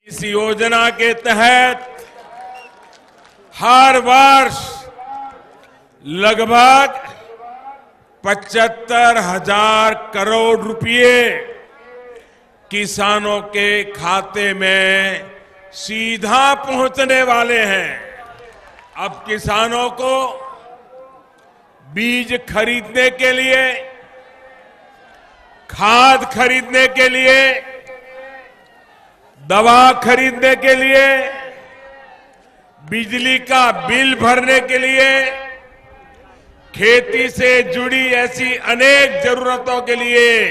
इस योजना के तहत हर वर्ष लगभग 75,000 करोड़ रुपए किसानों के खाते में सीधा पहुंचने वाले हैं। अब किसानों को बीज खरीदने के लिए, खाद खरीदने के लिए, दवा खरीदने के लिए, बिजली का बिल भरने के लिए, खेती से जुड़ी ऐसी अनेक जरूरतों के लिए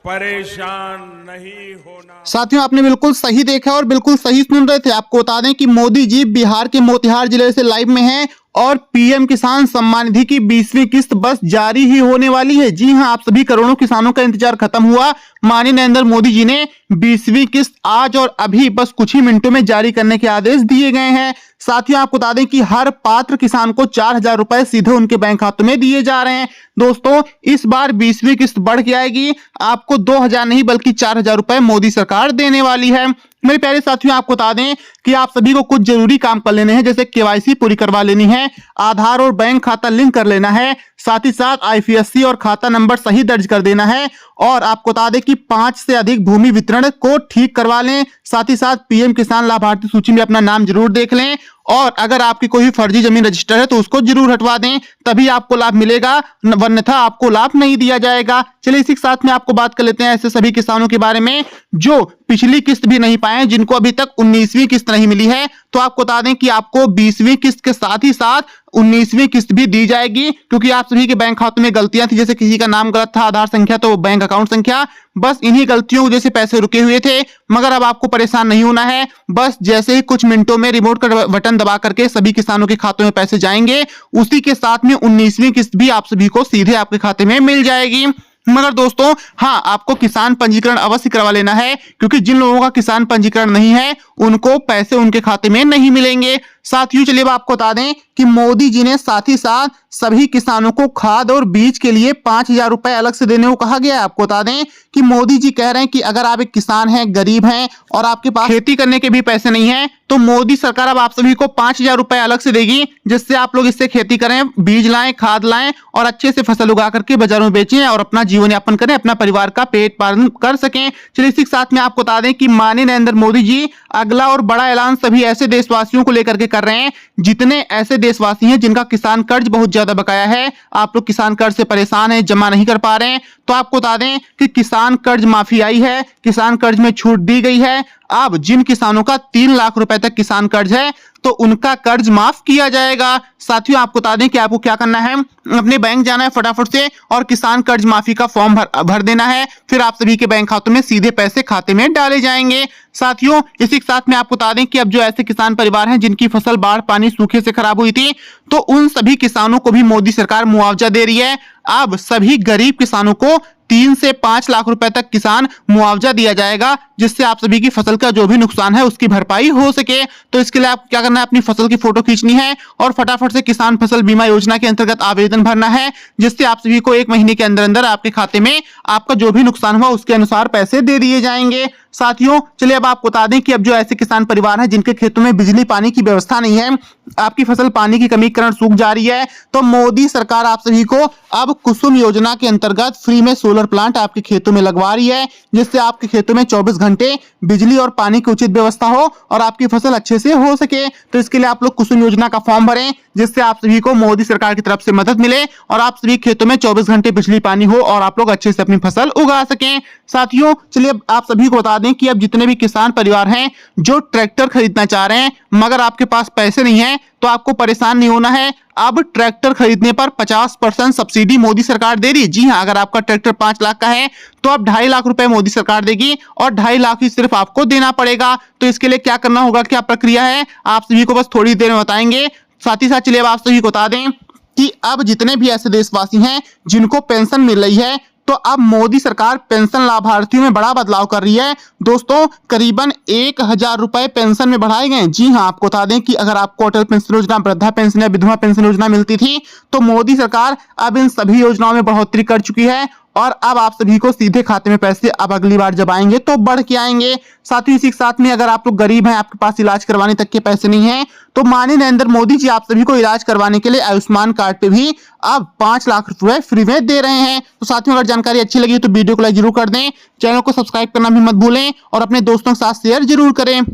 परेशान नहीं होना। साथियों, आपने बिल्कुल सही देखा और बिल्कुल सही सुन रहे थे। आपको बता दें कि मोदी जी बिहार के मोतिहार जिले से लाइव में हैं और पीएम किसान सम्मान निधि की 20वीं किस्त बस जारी ही होने वाली है। जी हां, आप सभी करोड़ों किसानों का इंतजार खत्म हुआ। माननीय नरेंद्र मोदी जी ने 20वीं किस्त आज और अभी बस कुछ ही मिनटों में जारी करने के आदेश दिए गए हैं। साथियों, आपको बता दें कि हर पात्र किसान को 4,000 रुपए सीधे उनके बैंक खातों में दिए जा रहे हैं। दोस्तों, इस बार 20वीं किस्त बढ़ के आएगी। आपको 2,000 नहीं बल्कि 4,000 रुपए मोदी सरकार देने वाली है। मेरे प्यारे साथियों, आपको बता दें कि आप सभी को कुछ जरूरी काम कर लेने हैं, जैसे केवाईसी पूरी करवा लेनी है, आधार और बैंक खाता लिंक कर लेना है, साथ ही साथ आईपीएससी और खाता नंबर सही दर्ज कर देना है, और आपको बता दें कि 5 से अधिक भूमि वितरण को ठीक करवा लें। साथ ही साथ पीएम किसान लाभार्थी सूची में अपना नाम जरूर देख लें, और अगर आपकी कोई फर्जी जमीन रजिस्टर है तो उसको जरूर हटवा दें, तभी आपको लाभ मिलेगा, वरना आपको लाभ नहीं दिया जाएगा। चलिए इसी के साथ में आपको बात कर लेते हैं ऐसे सभी किसानों के बारे में जो पिछली किस्त भी नहीं पाए, जिनको अभी तक 19वीं किस्त नहीं मिली है। तो आपको बता दें कि आपको 20वीं किस्त के साथ ही साथ 19वीं किस्त भी दी जाएगी, क्योंकि आप सभी के बैंक खातों में गलतियां थी, जैसे किसी का नाम गलत था, आधार संख्या तो बैंक अकाउंट संख्या, बस इन्हीं गलतियों की वजह से पैसे रुके हुए थे। मगर अब आपको परेशान नहीं होना है, बस जैसे ही कुछ मिनटों में रिमोट का बटन दबा करके सभी किसानों के खातों में पैसे जाएंगे, उसी के साथ में 19वीं किस्त भी आप सभी को सीधे आपके खाते में मिल जाएगी। मगर दोस्तों, हाँ, आपको किसान पंजीकरण अवश्य करवा लेना है, क्योंकि जिन लोगों का किसान पंजीकरण नहीं है उनको पैसे उनके खाते में नहीं मिलेंगे। साथियों, चलिए आपको बता दें कि मोदी जी ने साथ ही साथ सभी किसानों को खाद और बीज के लिए 5,000 रुपए अलग से देने को कहा गया है। आपको बता दें कि मोदी जी कह रहे हैं कि अगर आप एक किसान हैं, गरीब हैं और आपके पास खेती करने के भी पैसे नहीं है, तो मोदी सरकार अब आप सभी को 5,000 रुपए अलग से देगी, जिससे आप लोग इससे खेती करें, बीज लाएं, खाद लाएं और अच्छे से फसल उगा करके बाजारों में बेचें और अपना जीवन यापन करें, अपना परिवार का पेट पालन कर सकें। चलिए इसी के साथ में आपको बता दें कि माननीय नरेंद्र मोदी जी अगला और बड़ा ऐलान सभी ऐसे देशवासियों को लेकर के कर रहे हैं, जितने ऐसे देशवासी हैं जिनका किसान कर्ज बहुत ज्यादा बकाया है, आप लोग किसान कर्ज से परेशान हैं, जमा नहीं कर पा रहे हैं, तो आपको बता दें कि किसान कर्ज माफी आई है, किसान कर्ज में छूट दी गई है। अब जिन किसानों का 3 लाख रुपए तक किसान कर्ज है तो उनका कर्ज माफ किया जाएगा। साथियों, आपको बता दें कि आपको क्या करना है, अपने बैंक जाना है फटाफट से और किसान कर्ज माफी का फॉर्म भर देना है, फिर आप सभी के बैंक खातों में सीधे पैसे खाते में डाले जाएंगे। साथियों, इसी के साथ में आपको बता दें कि अब जो ऐसे किसान परिवार हैं जिनकी फसल बाढ़ पानी सूखे से खराब हुई थी, तो उन सभी किसानों को भी मोदी सरकार मुआवजा दे रही है। अब सभी गरीब किसानों को 3 से 5 लाख रुपए तक किसान मुआवजा दिया जाएगा, जिससे आप सभी की फसल का जो भी नुकसान है उसकी भरपाई हो सके। तो इसके लिए आपको क्या करना है, अपनी फसल की फोटो खींचनी है और फटाफट से किसान फसल बीमा योजना के अंतर्गत आवेदन भरना है, जिससे आप सभी को 1 महीने के अंदर अंदर आपके खाते में आपका जो भी नुकसान हुआ उसके अनुसार पैसे दे दिए जाएंगे। साथियों, चलिए अब आपको बता दें कि अब जो ऐसे किसान परिवार हैं जिनके खेतों में बिजली पानी की व्यवस्था नहीं है, आपकी फसल पानी की कमी के कारण सूख जा रही है, तो मोदी सरकार आप सभी को अब कुसुम योजना के अंतर्गत फ्री में सोलर प्लांट आपके खेतों में लगवा रही है, जिससे आपके खेतों में 24 घंटे बिजली और पानी की उचित व्यवस्था हो और आपकी फसल अच्छे से हो सके। तो इसके लिए आप लोग कुसुम योजना का फॉर्म भरें, जिससे आप सभी को मोदी सरकार की तरफ से मदद मिले और आप सभी खेतों में 24 घंटे बिजली पानी हो और आप लोग अच्छे से अपनी फसल उगा सकें। साथियों, चलिए आप सभी को बता दें कि अब जितने भी किसान परिवार हैं जो ट्रैक्टर खरीदना चाह रहे हैं मगर आपके पास पैसे नहीं है, तो आपको परेशान नहीं होना है। अब ट्रैक्टर खरीदने पर 50% सब्सिडी मोदी सरकार दे रही है। जी हां, अगर आपका ट्रैक्टर 5 लाख का है तो अब 2.5 लाख रुपए मोदी सरकार देगी और 2.5 लाख ही सिर्फ आपको देना पड़ेगा। तो इसके लिए क्या करना होगा, क्या प्रक्रिया है, आप सभी को बस थोड़ी देर में बताएंगे। साथ ही साथ चलिए आप सभी को बता दें कि अब जितने भी ऐसे देशवासी हैं जिनको पेंशन मिल रही है, तो अब मोदी सरकार पेंशन लाभार्थियों में बड़ा बदलाव कर रही है। दोस्तों, करीबन 1,000 रुपए पेंशन में बढ़ाए गए। जी हां, आपको बता दें कि अगर आपको अटल पेंशन योजना, वृद्धा पेंशन या विधवा पेंशन योजना मिलती थी, तो मोदी सरकार अब इन सभी योजनाओं में बढ़ोतरी कर चुकी है और अब आप सभी को सीधे खाते में पैसे अब अगली बार जब आएंगे तो बढ़ के आएंगे। साथ ही इसी के साथ में अगर आप लोग गरीब हैं, आपके पास इलाज करवाने तक के पैसे नहीं हैं, तो माननीय नरेंद्र मोदी जी आप सभी को इलाज करवाने के लिए आयुष्मान कार्ड पे भी अब 5 लाख रुपए फ्री में दे रहे हैं। तो साथियों, अगर जानकारी अच्छी लगी तो वीडियो को लाइक जरूर कर दें, चैनल को सब्सक्राइब करना भी मत भूलें और अपने दोस्तों के साथ शेयर जरूर करें।